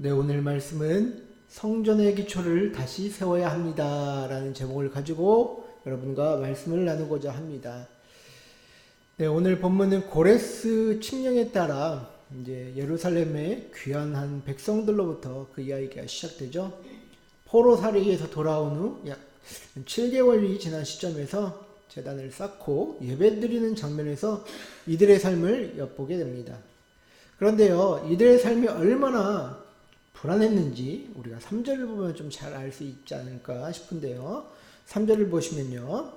네, 오늘 말씀은 성전의 기초를 다시 세워야 합니다 라는 제목을 가지고 여러분과 말씀을 나누고자 합니다. 네, 오늘 본문은 고레스 칙령에 따라 이제 예루살렘의 귀환한 백성들로부터 그 이야기가 시작되죠. 포로살이에서 돌아온 후 약 7개월이 지난 시점에서 제단을 쌓고 예배드리는 장면에서 이들의 삶을 엿보게 됩니다. 그런데요, 이들의 삶이 얼마나 불안했는지 우리가 3절을 보면 좀 잘 알 수 있지 않을까 싶은데요. 3절을 보시면요.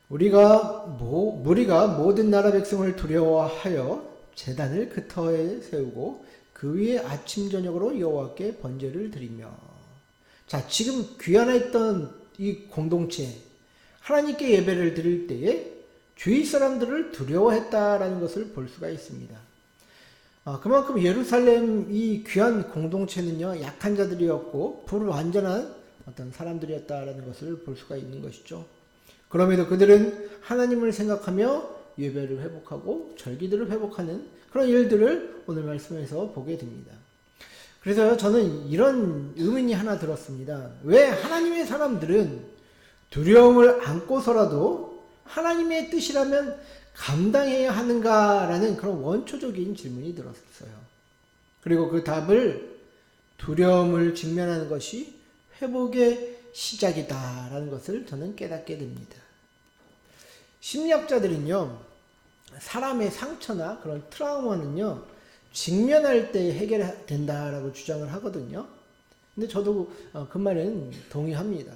무리가 모든 나라 백성을 두려워하여 제단을 그 터에 세우고 그 위에 아침 저녁으로 여호와께 번제를 드리며. 자, 지금 귀환했던 이 공동체, 하나님께 예배를 드릴 때에 주위 사람들을 두려워했다라는 것을 볼 수가 있습니다. 그만큼 예루살렘 이 귀한 공동체는요, 약한 자들이었고 불완전한 어떤 사람들이었다라는 것을 볼 수가 있는 것이죠. 그럼에도 그들은 하나님을 생각하며 예배를 회복하고 절기들을 회복하는 그런 일들을 오늘 말씀에서 보게 됩니다. 그래서 저는 이런 의문이 하나 들었습니다. 왜 하나님의 사람들은 두려움을 안고서라도 하나님의 뜻이라면 감당해야 하는가라는 그런 원초적인 질문이 들었어요. 그리고 그 답을 두려움을 직면하는 것이 회복의 시작이다라는 것을 저는 깨닫게 됩니다. 심리학자들은요, 사람의 상처나 그런 트라우마는요, 직면할 때 해결된다라고 주장을 하거든요. 근데 저도 그 말은 동의합니다.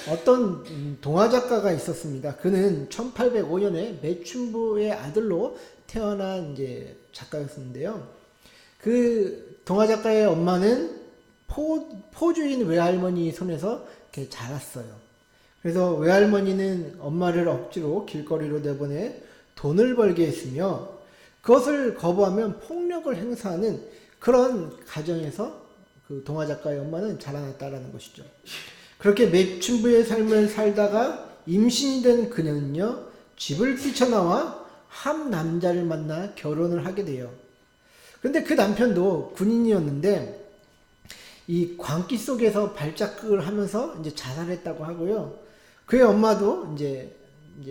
어떤 동화 작가가 있었습니다. 그는 1805년에 매춘부의 아들로 태어난 이제 작가였는데요. 그 동화 작가의 엄마는 포주인 외할머니 손에서 이렇게 자랐어요. 그래서 외할머니는 엄마를 억지로 길거리로 내보내 돈을 벌게 했으며 그것을 거부하면 폭력을 행사하는 그런 가정에서 그 동화 작가의 엄마는 자라났다라는 것이죠. 그렇게 매춘부의 삶을 살다가 임신이 된 그녀는요, 집을 뛰쳐나와 한 남자를 만나 결혼을 하게 돼요. 그런데 그 남편도 군인이었는데 이 광기 속에서 발자국을 하면서 이제 자살했다고 하고요. 그의 엄마도 이제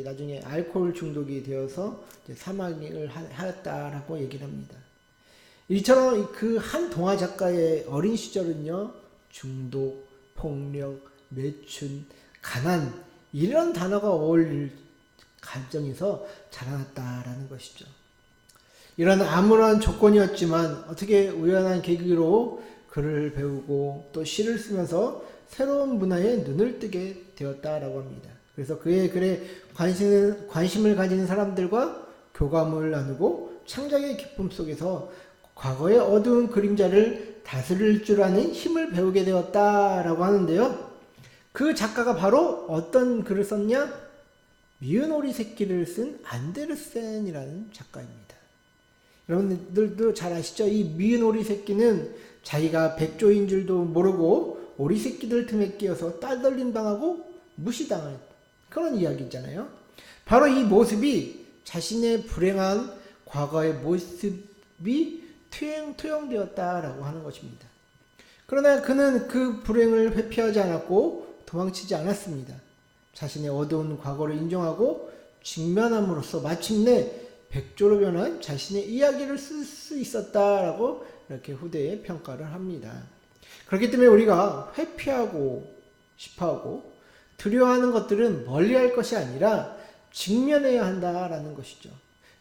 나중에 알코올 중독이 되어서 이제 사망을 하였다라고 얘기를 합니다. 이처럼 그 한 동화 작가의 어린 시절은요, 중독, 폭력, 매춘, 가난 이런 단어가 어울릴 가정에서 자라났다라는 것이죠. 이런 아무런 조건이었지만 어떻게 우연한 계기로 글을 배우고 또 시를 쓰면서 새로운 문화에 눈을 뜨게 되었다라고 합니다. 그래서 그의 글에 관심을 가지는 사람들과 교감을 나누고 창작의 기쁨 속에서 과거의 어두운 그림자를 다스릴 줄 아는 힘을 배우게 되었다라고 하는데요. 그 작가가 바로 어떤 글을 썼냐? 미운 오리 새끼를 쓴 안데르센이라는 작가입니다. 여러분들도 잘 아시죠? 이 미운 오리 새끼는 자기가 백조인 줄도 모르고 오리 새끼들 틈에 끼어서 따돌림 당하고 무시당할 그런 이야기잖아요. 바로 이 모습이 자신의 불행한 과거의 모습이 투영되었다라고 하는 것입니다. 그러나 그는 그 불행을 회피하지 않았고 도망치지 않았습니다. 자신의 어두운 과거를 인정하고 직면함으로써 마침내 백조로 변한 자신의 이야기를 쓸 수 있었다라고 이렇게 후대에 평가를 합니다. 그렇기 때문에 우리가 회피하고 싶어하고 두려워하는 것들은 멀리할 것이 아니라 직면해야 한다라는 것이죠.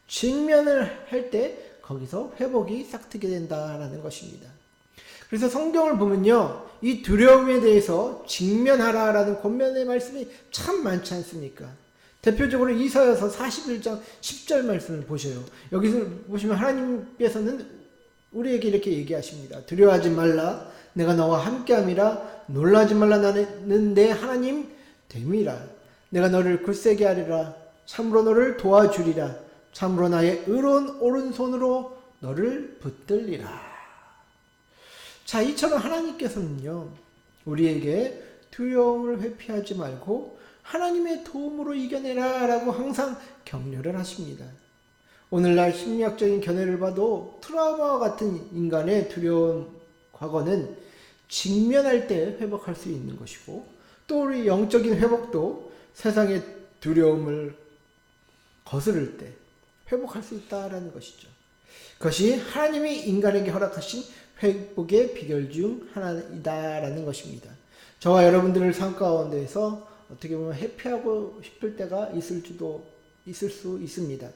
직면을 할 때 거기서 회복이 싹트게 된다라는 것입니다. 그래서 성경을 보면요, 이 두려움에 대해서 직면하라라는 권면의 말씀이 참 많지 않습니까? 대표적으로 이사야서 41장 10절 말씀을 보셔요. 여기서 보시면 하나님께서는 우리에게 이렇게 얘기하십니다. 두려워하지 말라, 내가 너와 함께함이라. 놀라지 말라, 나는 내 하나님 됨이라. 내가 너를 굳세게 하리라. 참으로 너를 도와주리라. 참으로 나의 의로운 오른손으로 너를 붙들리라. 자, 이처럼 하나님께서는요, 우리에게 두려움을 회피하지 말고 하나님의 도움으로 이겨내라 라고 항상 격려를 하십니다. 오늘날 심리학적인 견해를 봐도 트라우마와 같은 인간의 두려움, 과거는 직면할 때 회복할 수 있는 것이고, 또 우리 영적인 회복도 세상의 두려움을 거스를 때 회복할 수 있다라는 것이죠. 그것이 하나님이 인간에게 허락하신 회복의 비결 중 하나이다라는 것입니다. 저와 여러분들을 삶 가운데에서 어떻게 보면 회피하고 싶을 때가 있을 수 있습니다.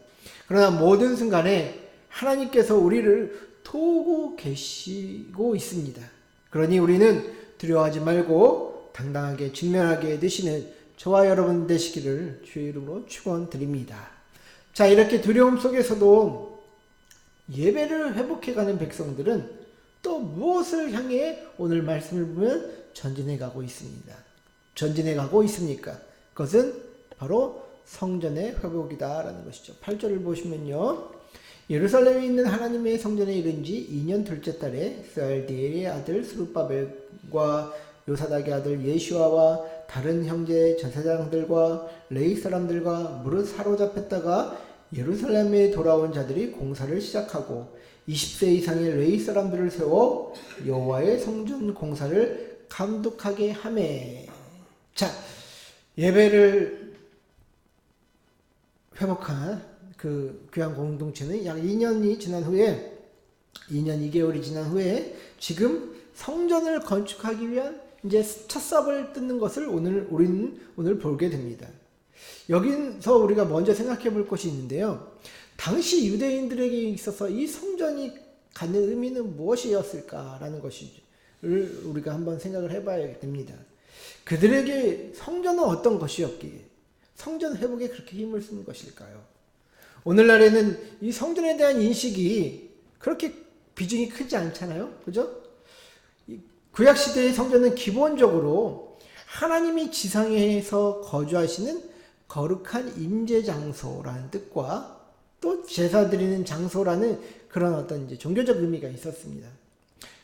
그러나 모든 순간에 하나님께서 우리를 도우고 계시고 있습니다. 그러니 우리는 두려워하지 말고 당당하게 직면하게 되시는 저와 여러분 되시기를 주의 이름으로 축원드립니다. 자, 이렇게 두려움 속에서도 예배를 회복해가는 백성들은 또 무엇을 향해 오늘 말씀을 보면 전진해 가고 있습니다. 전진해 가고 있습니까? 그것은 바로 성전의 회복이다라는 것이죠. 8절을 보시면요. 예루살렘에 있는 하나님의 성전에 이른 지 2년 둘째 달에 스알디엘의 아들 스룹바벨과 요사닥의 아들 예슈아와 다른 형제 제사장들과 레위 사람들과 무릇 사로잡혔다가 예루살렘에 돌아온 자들이 공사를 시작하고 20세 이상의 레위 사람들을 세워 여호와의 성전 공사를 감독하게 하매. 자, 예배를 회복한 그 귀한 공동체는 약 2년이 지난 후에 2년 2개월이 지난 후에 지금 성전을 건축하기 위한 이제 첫 삽을 뜯는 것을 우리는 오늘 보게 됩니다. 여기서 우리가 먼저 생각해 볼 것이 있는데요. 당시 유대인들에게 있어서 이 성전이 갖는 의미는 무엇이었을까라는 것을 우리가 한번 생각을 해봐야 됩니다. 그들에게 성전은 어떤 것이었기에 성전 회복에 그렇게 힘을 쓴 것일까요? 오늘날에는 이 성전에 대한 인식이 그렇게 비중이 크지 않잖아요. 그죠? 구약시대의 성전은 기본적으로 하나님이 지상에서 거주하시는 거룩한 임재장소라는 뜻과 또 제사 드리는 장소라는 그런 어떤 이제 종교적 의미가 있었습니다.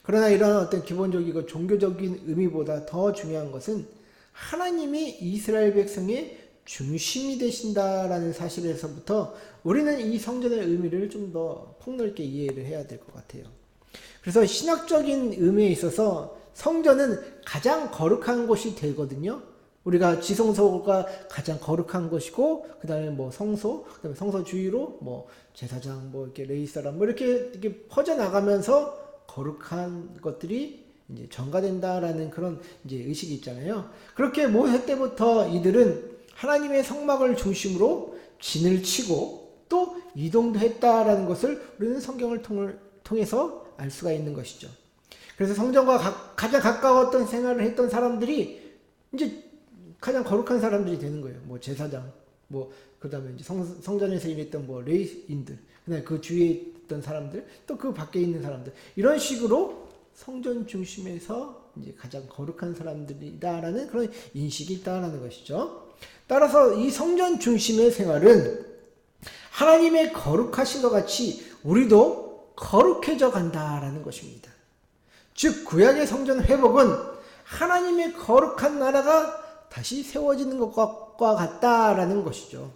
그러나 이런 어떤 기본적이고 종교적인 의미보다 더 중요한 것은 하나님이 이스라엘 백성의 중심이 되신다라는 사실에서부터 우리는 이 성전의 의미를 좀 더 폭넓게 이해를 해야 될 것 같아요. 그래서 신학적인 의미에 있어서 성전은 가장 거룩한 곳이 되거든요. 우리가 지성소가 가장 거룩한 것이고, 그 다음에 뭐 성소, 그 다음에 성소 주위로 뭐 제사장, 뭐 이렇게 레위 사람, 뭐 이렇게 퍼져나가면서 거룩한 것들이 이제 전가된다라는 그런 이제 의식이 있잖아요. 그렇게 모세 때부터 이들은 하나님의 성막을 중심으로 진을 치고 또 이동도 했다라는 것을 우리는 성경을 통해서 알 수가 있는 것이죠. 그래서 성전과 가장 가까웠던 생활을 했던 사람들이 이제 가장 거룩한 사람들이 되는 거예요. 뭐 제사장, 뭐 그다음에 이제 성전에서 일했던 뭐 레위인들, 그다음에 그 주위에 있던 사람들, 또 그 밖에 있는 사람들, 이런 식으로 성전 중심에서 이제 가장 거룩한 사람들이다라는 그런 인식이 있다라는 것이죠. 따라서 이 성전 중심의 생활은 하나님의 거룩하신 것 같이 우리도 거룩해져 간다라는 것입니다. 즉 구약의 성전 회복은 하나님의 거룩한 나라가 다시 세워지는 것과 같다라는 것이죠.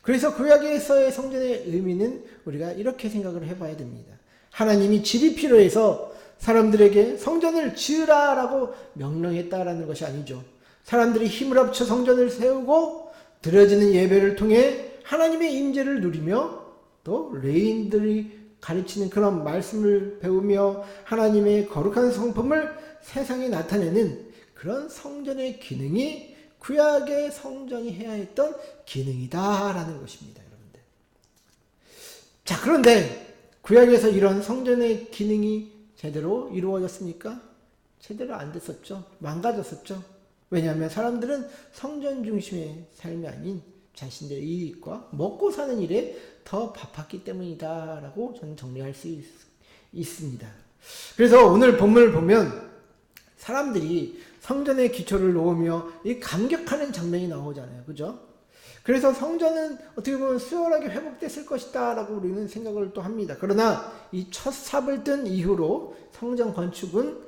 그래서 구약에서의 성전의 의미는 우리가 이렇게 생각을 해봐야 됩니다. 하나님이 집이 필요해서 사람들에게 성전을 지으라라고 명령했다라는 것이 아니죠. 사람들이 힘을 합쳐 성전을 세우고 드려지는 예배를 통해 하나님의 임재를 누리며 또 레위인들이 가르치는 그런 말씀을 배우며 하나님의 거룩한 성품을 세상에 나타내는 그런 성전의 기능이 구약의 성전이 해야 했던 기능이다라는 것입니다, 여러분들. 자, 그런데 구약에서 이런 성전의 기능이 제대로 이루어졌습니까? 제대로 안 됐었죠. 망가졌었죠. 왜냐하면 사람들은 성전 중심의 삶이 아닌 자신들의 이익과 먹고 사는 일에 더 바빴기 때문이다라고 저는 정리할 수 있습니다. 그래서 오늘 본문을 보면 사람들이 성전의 기초를 놓으며 이 감격하는 장면이 나오잖아요. 그죠? 그래서 성전은 어떻게 보면 수월하게 회복됐을 것이다 라고 우리는 생각을 또 합니다. 그러나 이 첫 삽을 뜬 이후로 성전 건축은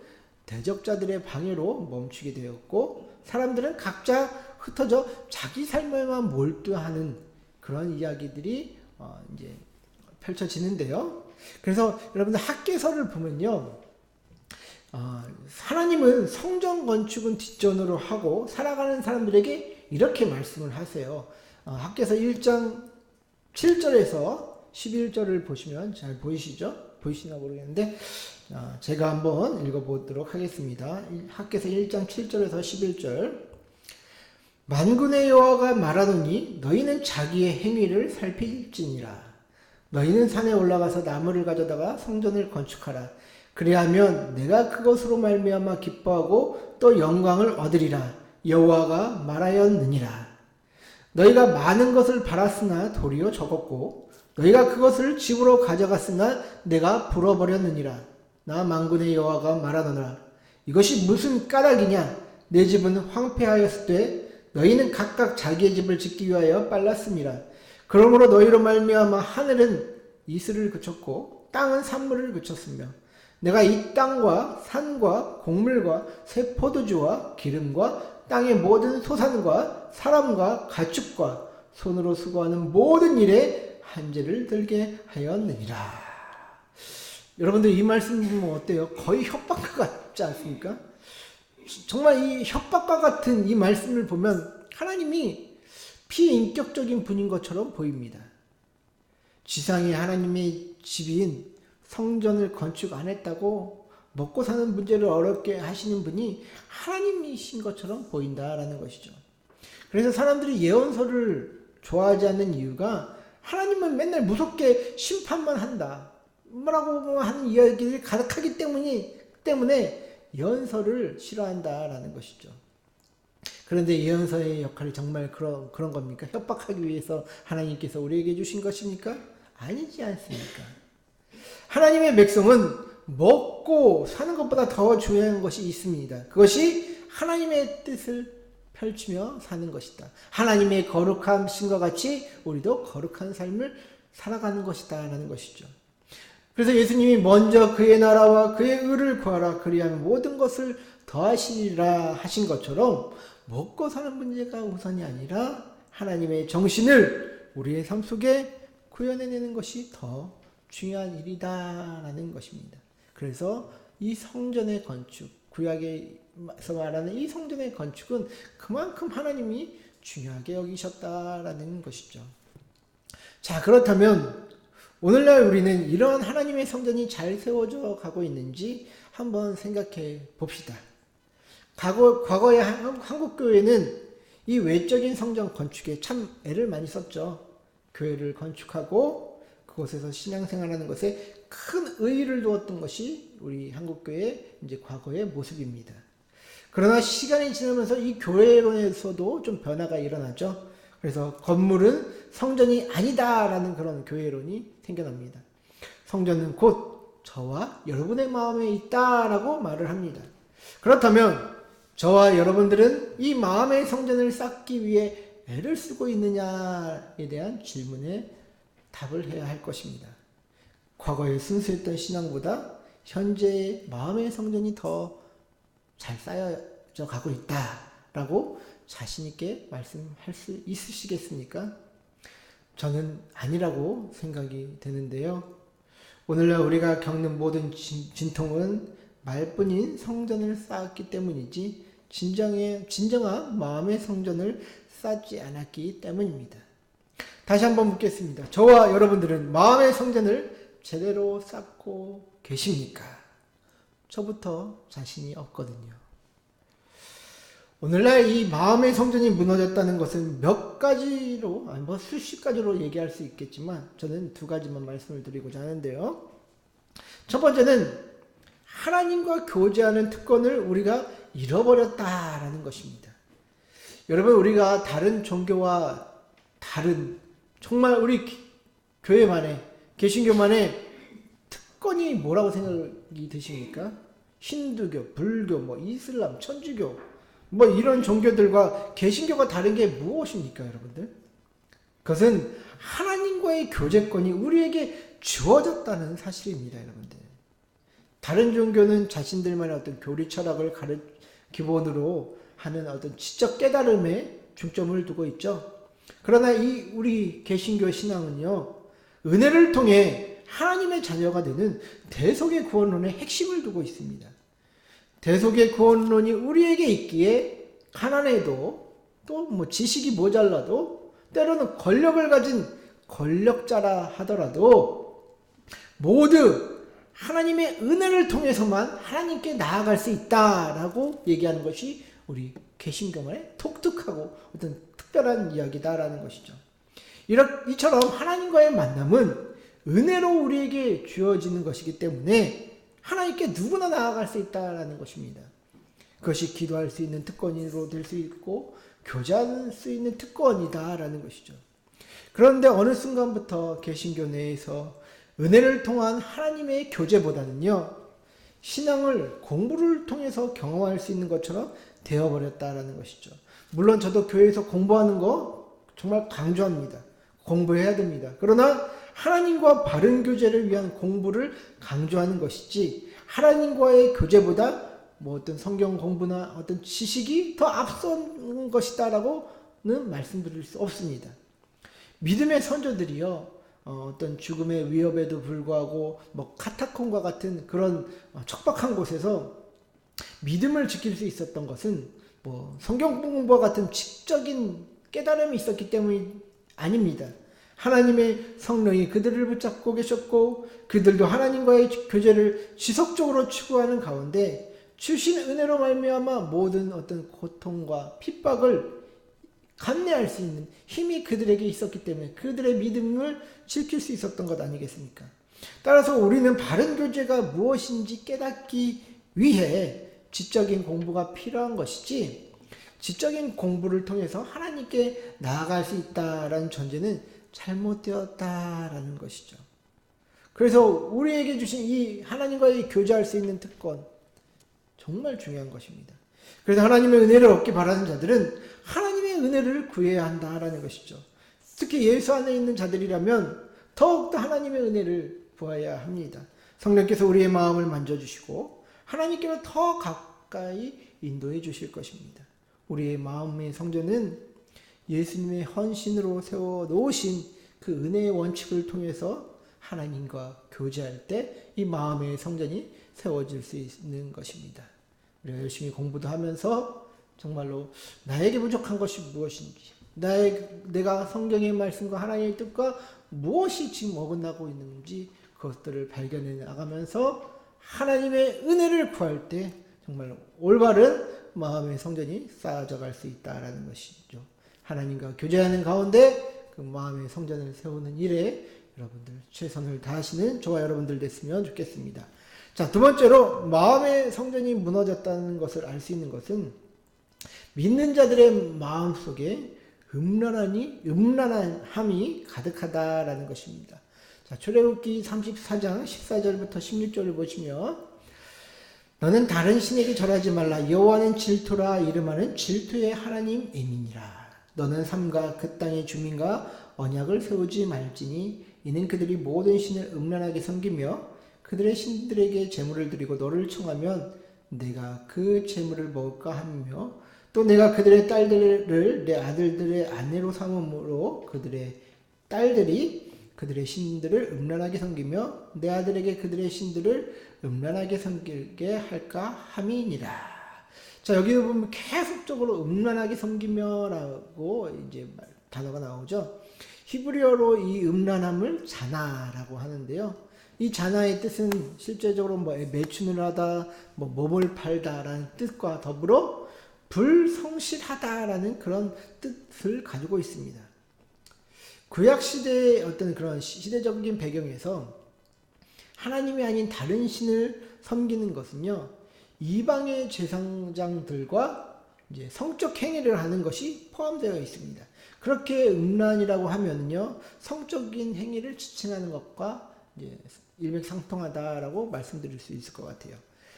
대적자들의 방해로 멈추게 되었고 사람들은 각자 흩어져 자기 삶에만 몰두하는 그런 이야기들이 이제 펼쳐지는데요. 그래서 여러분들 학개서를 보면요. 하나님은 성전 건축은 뒷전으로 하고 살아가는 사람들에게 이렇게 말씀을 하세요. 학개서 1장 7절에서 11절을 보시면 잘 보이시죠? 보이시나 모르겠는데 제가 한번 읽어보도록 하겠습니다. 학개서 1장 7절에서 11절. 만군의 여호와가 말하노니 너희는 자기의 행위를 살필지니라. 너희는 산에 올라가서 나무를 가져다가 성전을 건축하라. 그리하면 내가 그것으로 말미암아 기뻐하고 또 영광을 얻으리라. 여호와가 말하였느니라. 너희가 많은 것을 바랐으나 도리어 적었고 너희가 그것을 집으로 가져갔으나 내가 불어버렸느니라. 나 만군의 여호와가 말하노라. 이것이 무슨 까닭이냐? 내 집은 황폐하였을 때 너희는 각각 자기의 집을 짓기 위하여 빨랐음이라. 그러므로 너희로 말미암아 하늘은 이슬을 그쳤고 땅은 산물을 그쳤으며 내가 이 땅과 산과 곡물과 새 포도주와 기름과 땅의 모든 소산과 사람과 가축과 손으로 수고하는 모든 일에 한재를 들게 하였느니라. 여러분들 이 말씀 보면 어때요? 거의 협박과 같지 않습니까? 정말 이 협박과 같은 이 말씀을 보면 하나님이 비인격적인 분인 것처럼 보입니다. 지상에 하나님의 집인 성전을 건축 안 했다고 먹고 사는 문제를 어렵게 하시는 분이 하나님이신 것처럼 보인다라는 것이죠. 그래서 사람들이 예언서를 좋아하지 않는 이유가 하나님은 맨날 무섭게 심판만 한다 뭐라고 하는 이야기들이 가득하기 때문에 예언서를 싫어한다라는 것이죠. 그런데 예언서의 역할이 정말 그런 겁니까? 협박하기 위해서 하나님께서 우리에게 주신 것입니까? 아니지 않습니까? 하나님의 백성은 먹고 사는 것보다 더 중요한 것이 있습니다. 그것이 하나님의 뜻을 펼치며 사는 것이다. 하나님의 거룩하심과 같이 우리도 거룩한 삶을 살아가는 것이다 라는 것이죠. 그래서 예수님이 먼저 그의 나라와 그의 의를 구하라 그리하면 모든 것을 더하시리라 하신 것처럼 먹고 사는 문제가 우선이 아니라 하나님의 정신을 우리의 삶 속에 구현해내는 것이 더 중요한 일이다라는 것입니다. 그래서 이 성전의 건축, 구약에서 말하는 이 성전의 건축은 그만큼 하나님이 중요하게 여기셨다라는 것이죠. 자, 그렇다면 오늘날 우리는 이런 하나님의 성전이 잘 세워져 가고 있는지 한번 생각해 봅시다. 과거에 한국 교회는 이 외적인 성전 건축에 참 애를 많이 썼죠. 교회를 건축하고 그곳에서 신앙생활하는 것에 큰 의의를 두었던 것이 우리 한국 교회의 이제 과거의 모습입니다. 그러나 시간이 지나면서 이 교회론에서도 좀 변화가 일어나죠. 그래서 건물은 성전이 아니다라는 그런 교회론이 생겨납니다. 성전은 곧 저와 여러분의 마음에 있다라고 말을 합니다. 그렇다면 저와 여러분들은 이 마음의 성전을 쌓기 위해 애를 쓰고 있느냐에 대한 질문에 답을 해야 할 것입니다. 과거에 순수했던 신앙보다 현재의 마음의 성전이 더 잘 쌓여져 가고 있다라고 자신 있게 말씀할 수 있으시겠습니까? 저는 아니라고 생각이 되는데요. 오늘날 우리가 겪는 모든 진통은 말뿐인 성전을 쌓았기 때문이지 진정한 마음의 성전을 쌓지 않았기 때문입니다. 다시 한번 묻겠습니다. 저와 여러분들은 마음의 성전을 제대로 쌓고 계십니까? 저부터 자신이 없거든요. 오늘날 이 마음의 성전이 무너졌다는 것은 몇 가지로, 수십 가지로 얘기할 수 있겠지만 저는 두 가지만 말씀을 드리고자 하는데요. 첫 번째는 하나님과 교제하는 특권을 우리가 잃어버렸다라는 것입니다. 여러분, 우리가 다른 종교와 다른 정말 우리 교회만의, 개신교만의 특권이 뭐라고 생각이 드십니까? 힌두교, 불교, 이슬람, 천주교 이런 종교들과 개신교가 다른 게 무엇입니까, 여러분들? 그것은 하나님과의 교제권이 우리에게 주어졌다는 사실입니다, 여러분들. 다른 종교는 자신들만의 어떤 교리 철학을 기본으로 하는 어떤 지적 깨달음에 중점을 두고 있죠. 그러나 우리 개신교 신앙은요, 은혜를 통해 하나님의 자녀가 되는 대속의 구원론의 핵심을 두고 있습니다. 대속의 구원론이 우리에게 있기에 가난해도 또 뭐 지식이 모자라도 때로는 권력을 가진 권력자라 하더라도 모두 하나님의 은혜를 통해서만 하나님께 나아갈 수 있다라고 얘기하는 것이 우리 개신교만의 독특하고 어떤 특별한 이야기다라는 것이죠. 이처럼 하나님과의 만남은 은혜로 우리에게 주어지는 것이기 때문에 하나님께 누구나 나아갈 수 있다라는 것입니다. 그것이 기도할 수 있는 특권으로 될 수 있고 교제할 수 있는 특권이다라는 것이죠. 그런데 어느 순간부터 개신교 내에서 은혜를 통한 하나님의 교제보다는요, 신앙을 공부를 통해서 경험할 수 있는 것처럼 되어버렸다라는 것이죠. 물론 저도 교회에서 공부하는 거 정말 강조합니다. 공부해야 됩니다. 그러나 하나님과 바른 교제를 위한 공부를 강조하는 것이지 하나님과의 교제보다 뭐 어떤 성경 공부나 어떤 지식이 더 앞선 것이다라고는 말씀드릴 수 없습니다. 믿음의 선조들이요, 어떤 죽음의 위협에도 불구하고 뭐 카타콤과 같은 그런 척박한 곳에서 믿음을 지킬 수 있었던 것은 뭐 성경 공부와 같은 지적인 깨달음이 있었기 때문이 아닙니다. 하나님의 성령이 그들을 붙잡고 계셨고 그들도 하나님과의 교제를 지속적으로 추구하는 가운데 주신 은혜로 말미암아 모든 어떤 고통과 핍박을 감내할 수 있는 힘이 그들에게 있었기 때문에 그들의 믿음을 지킬 수 있었던 것 아니겠습니까? 따라서 우리는 바른 교제가 무엇인지 깨닫기 위해 지적인 공부가 필요한 것이지 지적인 공부를 통해서 하나님께 나아갈 수 있다라는 전제는 잘못되었다라는 것이죠. 그래서 우리에게 주신 이 하나님과의 교제할 수 있는 특권 정말 중요한 것입니다. 그래서 하나님의 은혜를 얻기 바라는 자들은 하나님의 은혜를 구해야 한다라는 것이죠. 특히 예수 안에 있는 자들이라면 더욱더 하나님의 은혜를 구해야 합니다. 성령께서 우리의 마음을 만져주시고 하나님께로 더 가까이 인도해 주실 것입니다. 우리의 마음의 성전은 예수님의 헌신으로 세워 놓으신 그 은혜의 원칙을 통해서 하나님과 교제할 때 이 마음의 성전이 세워질 수 있는 것입니다. 우리가 열심히 공부도 하면서 정말로 나에게 부족한 것이 무엇인지, 내가 성경의 말씀과 하나님의 뜻과 무엇이 지금 어긋나고 있는지 그것들을 발견해 나가면서 하나님의 은혜를 구할 때 정말 올바른 마음의 성전이 쌓아져 갈 수 있다라는 것이죠. 하나님과 교제하는 가운데 그 마음의 성전을 세우는 일에 여러분들 최선을 다하시는 저와 여러분들 됐으면 좋겠습니다. 자, 두 번째로 마음의 성전이 무너졌다는 것을 알 수 있는 것은 믿는 자들의 마음 속에 음란함이 가득하다라는 것입니다. 자, 출애굽기 34장 14절부터 16절을 보시면 너는 다른 신에게 절하지 말라. 여호와는 질투라. 이름하는 질투의 하나님 이니라. 너는 삼가 그 땅의 주민과 언약을 세우지 말지니 이는 그들이 모든 신을 음란하게 섬기며 그들의 신들에게 제물을 드리고 너를 청하면 내가 그 제물을 먹을까 하며 또 내가 그들의 딸들을 내 아들들의 아내로 삼음으로 그들의 딸들이 그들의 신들을 음란하게 섬기며 내 아들에게 그들의 신들을 음란하게 섬기게 할까 함이니라. 자, 여기 보면 계속적으로 음란하게 섬기며라고 이제 단어가 나오죠. 히브리어로 이 음란함을 자나라고 하는데요. 이 자나의 뜻은 실제적으로 매춘을 하다, 몸을 팔다라는 뜻과 더불어 불성실하다라는 그런 뜻을 가지고 있습니다. 구약 시대의 어떤 그런 시대적인 배경에서 하나님이 아닌 다른 신을 섬기는 것은요, 이방의 제사장들과 이제 성적 행위를 하는 것이 포함되어 있습니다. 그렇게 음란이라고 하면요, 성적인 행위를 지칭하는 것과 이제 일맥상통하다라고 말씀드릴 수 있을 것 같아요.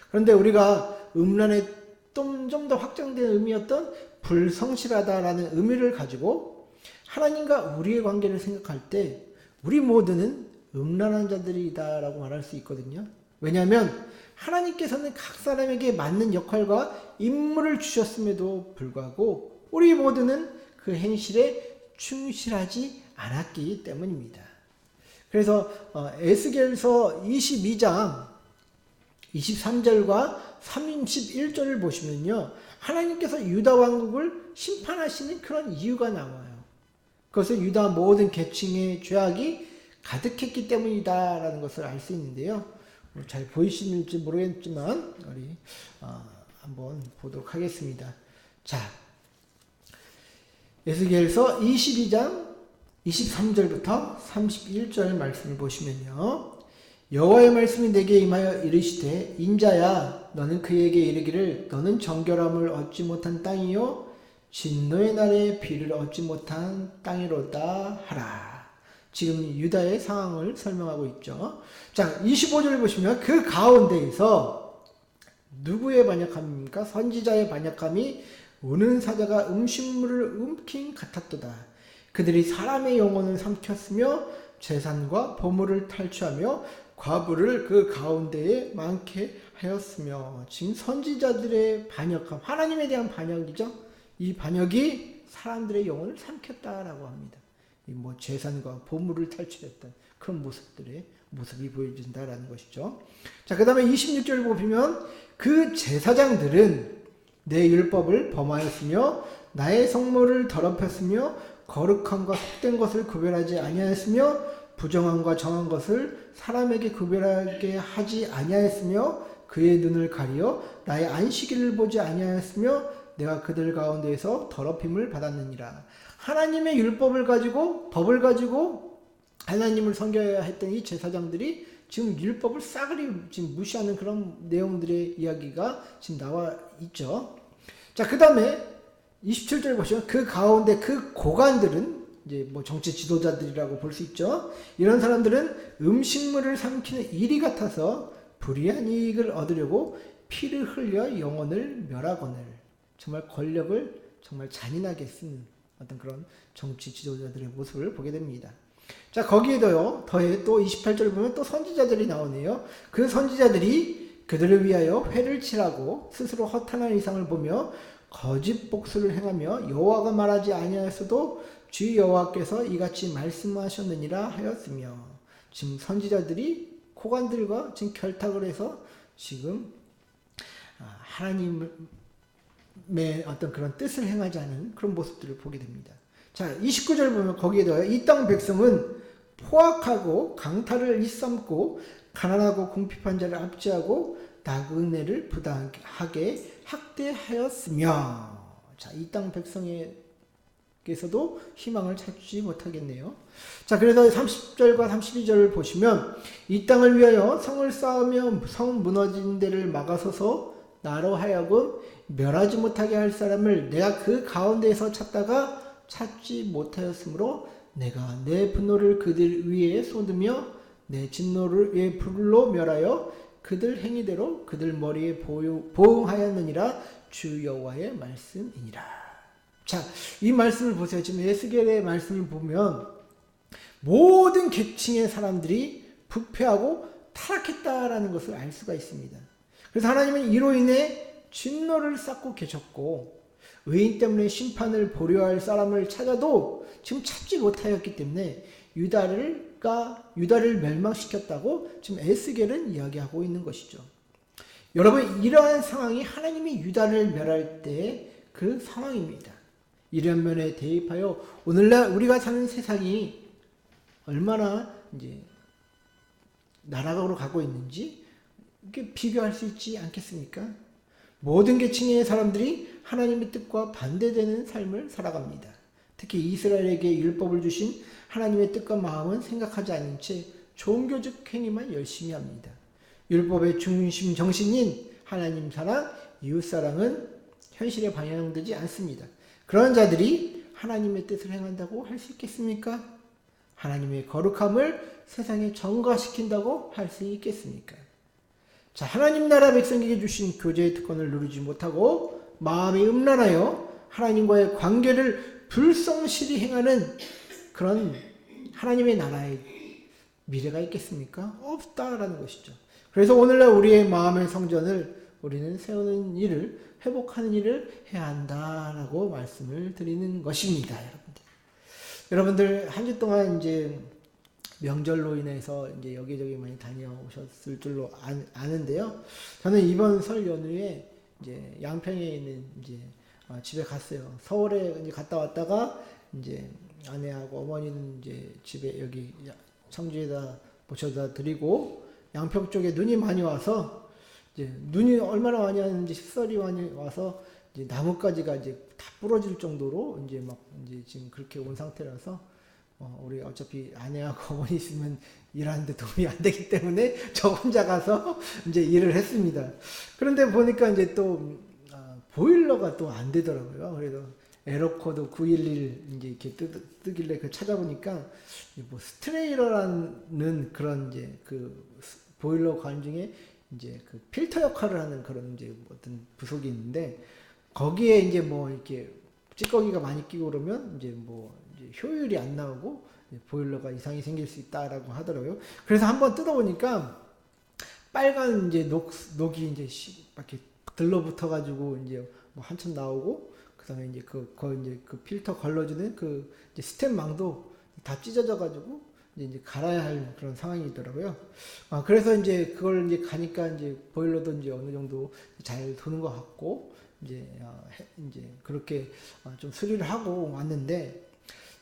그런데 우리가 음란의 좀 더 확장된 의미였던 불성실하다라는 의미를 가지고 하나님과 우리의 관계를 생각할 때 우리 모두는 음란한 자들이다라고 말할 수 있거든요. 왜냐하면 하나님께서는 각 사람에게 맞는 역할과 임무를 주셨음에도 불구하고 우리 모두는 그 행실에 충실하지 않았기 때문입니다. 그래서 에스겔서 22장 23절과 31절을 보시면요. 하나님께서 유다 왕국을 심판하시는 그런 이유가 나와요. 그것은 유다 모든 계층의 죄악이 가득했기 때문이다라는 것을 알 수 있는데요. 잘 보이시는지 모르겠지만 우리 한번 보도록 하겠습니다. 자, 에스겔서 22장 23절부터 31절 말씀을 보시면요. 여호와의 말씀이 내게 임하여 이르시되 인자야 너는 그에게 이르기를 너는 정결함을 얻지 못한 땅이요 진노의 날에 비를 얻지 못한 땅이로다 하라. 지금 유다의 상황을 설명하고 있죠. 자, 25절을 보시면 그 가운데에서 누구의 반역함입니까? 선지자의 반역함이 우는 사자가 음식물을 움킨 같았도다. 그들이 사람의 영혼을 삼켰으며 재산과 보물을 탈취하며 과부를 그 가운데에 많게 하였으며. 지금 선지자들의 반역함, 하나님에 대한 반역이죠. 이 반역이 사람들의 영혼을 삼켰다라고 합니다. 뭐 재산과 보물을 탈취했던 그런 모습이 보여진다라는 것이죠. 자, 그 다음에 26절 보면 그 제사장들은 내 율법을 범하였으며 나의 성물을 더럽혔으며 거룩함과 속된 것을 구별하지 아니하였으며 부정함과 정한 것을 사람에게 구별하게 하지 아니하였으며 그의 눈을 가리어 나의 안식일을 보지 아니하였으며 내가 그들 가운데에서 더럽힘을 받았느니라. 하나님의 율법을 가지고 법을 가지고 하나님을 섬겨야 했던 이 제사장들이 지금 율법을 싸그리 지금 무시하는 그런 내용들의 이야기가 지금 나와 있죠. 자, 그 다음에 27절 보시면 그 가운데 그 고관들은 이제 뭐 정치 지도자들이라고 볼 수 있죠. 이런 사람들은 음식물을 삼키는 일이 같아서 불의한 이익을 얻으려고 피를 흘려 영혼을 멸하거늘. 정말 권력을 정말 잔인하게 쓴 어떤 그런 정치 지도자들의 모습을 보게 됩니다. 자, 거기에도요, 더해 또 28절 보면 또 선지자들이 나오네요. 그 선지자들이 그들을 위하여 회를 칠하고 스스로 허탄한 이상을 보며 거짓 복수를 행하며 여호와가 말하지 아니하였어도 주 여호와께서 이같이 말씀하셨느니라 하였으며. 지금 선지자들이 고관들과 지금 결탁을 해서 지금 하나님의 어떤 그런 뜻을 행하지 않은 그런 모습들을 보게 됩니다. 자, 29절 보면 거기에도 이 땅 백성은 포악하고 강탈을 일삼고 가난하고 궁핍한 자를 압제하고 나그네를 부당하게 학대하였으며. 자, 이 땅 백성에게서도 희망을 찾지 못하겠네요. 자, 그래서 30절과 32절을 보시면 이 땅을 위하여 성을 쌓으며 성 무너진 데를 막아서서 나로 하여금 멸하지 못하게 할 사람을 내가 그 가운데에서 찾다가 찾지 못하였으므로 내가 내 분노를 그들 위에 쏟으며 내 진노를 위에 불로 멸하여 그들 행위대로 그들 머리에 보응하였느니라. 주 여호와의 말씀이니라. 자, 이 말씀을 보세요. 지금 에스겔의 말씀을 보면 모든 계층의 사람들이 부패하고 타락했다라는 것을 알 수가 있습니다. 그래서 하나님은 이로 인해 진노를 쌓고 계셨고 의인 때문에 심판을 보려 할 사람을 찾아도 지금 찾지 못하였기 때문에 유다를 멸망시켰다고 지금 에스겔은 이야기하고 있는 것이죠. 여러분, 이러한 상황이 하나님이 유다를 멸할 때 그 상황입니다. 이런 면에 대입하여 오늘날 우리가 사는 세상이 얼마나 이제 나락으로 가고 있는지 이렇게 비교할 수 있지 않겠습니까? 모든 계층의 사람들이 하나님의 뜻과 반대되는 삶을 살아갑니다. 특히 이스라엘에게 율법을 주신 하나님의 뜻과 마음은 생각하지 않은 채 종교적 행위만 열심히 합니다. 율법의 중심 정신인 하나님 사랑, 이웃 사랑은 현실에 반영되지 않습니다. 그런 자들이 하나님의 뜻을 행한다고 할 수 있겠습니까? 하나님의 거룩함을 세상에 전가시킨다고 할 수 있겠습니까? 자, 하나님 나라 백성에게 주신 교제의 특권을 누리지 못하고 마음이 음란하여 하나님과의 관계를 불성실히 행하는 그런 하나님의 나라의 미래가 있겠습니까? 없다라는 것이죠. 그래서 오늘날 우리의 마음의 성전을 우리는 세우는 일을, 회복하는 일을 해야 한다라고 말씀을 드리는 것입니다, 여러분들. 여러분들 한 주 동안 이제 명절로 인해서 이제 여기저기 많이 다녀오셨을 줄로 아는데요. 저는 이번 설 연휴에 이제 양평에 있는 이제 집에 갔어요. 서울에 이제 갔다 왔다가 이제 아내하고 어머니는 이제 집에 여기 청주에다 모셔다 드리고, 양평 쪽에 눈이 많이 와서 이제 눈이 얼마나 많이 왔는지 식설이 많이 와서 이제 나뭇가지가 이제 다 부러질 정도로 이제 막 이제 지금 그렇게 온 상태라서 우리 어차피 아내하고 어머니 있으면 일하는데 도움이 안 되기 때문에 저 혼자 가서 이제 일을 했습니다. 그런데 보니까 이제 또 보일러가 또 안 되더라고요. 그래서 에러코드 911 이제 이렇게 뜨길래 그 찾아보니까 뭐 스트레이러라는 그런 이제 그 보일러 관 중에 이제 그 필터 역할을 하는 그런 이제 어떤 부속이 있는데, 거기에 이제 뭐 이렇게 찌꺼기가 많이 끼고 그러면 이제 뭐 이제 효율이 안 나오고 보일러가 이상이 생길 수 있다라고 하더라고요. 그래서 한번 뜯어보니까 빨간 이제 녹이 이제 이렇게 들러붙어 가지고 이제 뭐 한참 나오고, 그다음에 이제 이제 그 필터 걸러주는 그 이제 스텝망도 다 찢어져 가지고 이제 갈아야 할 그런 상황이더라고요. 그래서 이제 그걸 이제 가니까 이제 보일러도 이제 어느 정도 잘 도는 것 같고, 이제 그렇게 좀 수리를 하고 왔는데,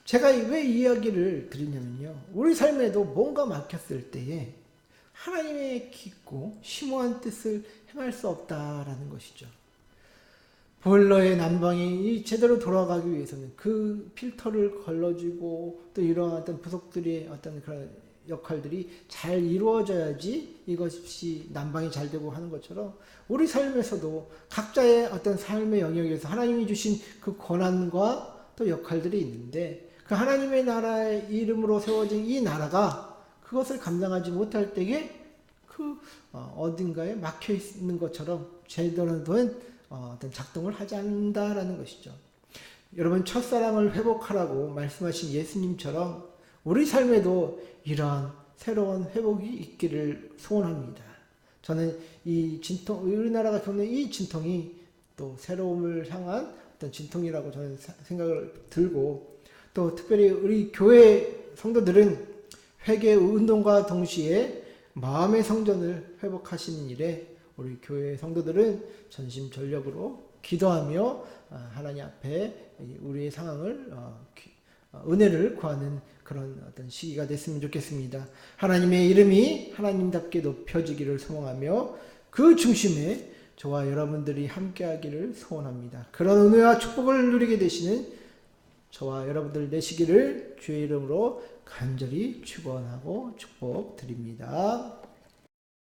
제가 왜 이 이야기를 드리냐면요. 우리 삶에도 뭔가 막혔을 때에 하나님의 깊고 심오한 뜻을 행할 수 없다라는 것이죠. 보일러의 난방이 제대로 돌아가기 위해서는 그 필터를 걸러주고 또 이러한 어떤 부속들의 어떤 그런 역할들이 잘 이루어져야지 이것이 난방이 잘 되고 하는 것처럼, 우리 삶에서도 각자의 어떤 삶의 영역에서 하나님이 주신 그 권한과 또 역할들이 있는데, 그 하나님의 나라의 이름으로 세워진 이 나라가 그것을 감당하지 못할 때에 그 어딘가에 막혀 있는 것처럼 제대로 된 어떤 작동을 하지 않는다라는 것이죠. 여러분, 첫사랑을 회복하라고 말씀하신 예수님처럼 우리 삶에도 이러한 새로운 회복이 있기를 소원합니다. 저는 이 진통, 우리나라가 겪는 이 진통이 또 새로움을 향한 어떤 진통이라고 저는 생각을 들고, 또 특별히 우리 교회 성도들은 회개 운동과 동시에 마음의 성전을 회복하시는 일에 우리 교회 성도들은 전심전력으로 기도하며 하나님 앞에 우리의 상황을 은혜를 구하는 그런 어떤 시기가 됐으면 좋겠습니다. 하나님의 이름이 하나님답게 높여지기를 소망하며 그 중심에 저와 여러분들이 함께하기를 소원합니다. 그런 은혜와 축복을 누리게 되시는 저와 여러분들 되시기를 주의 이름으로 간절히 축원하고 축복드립니다.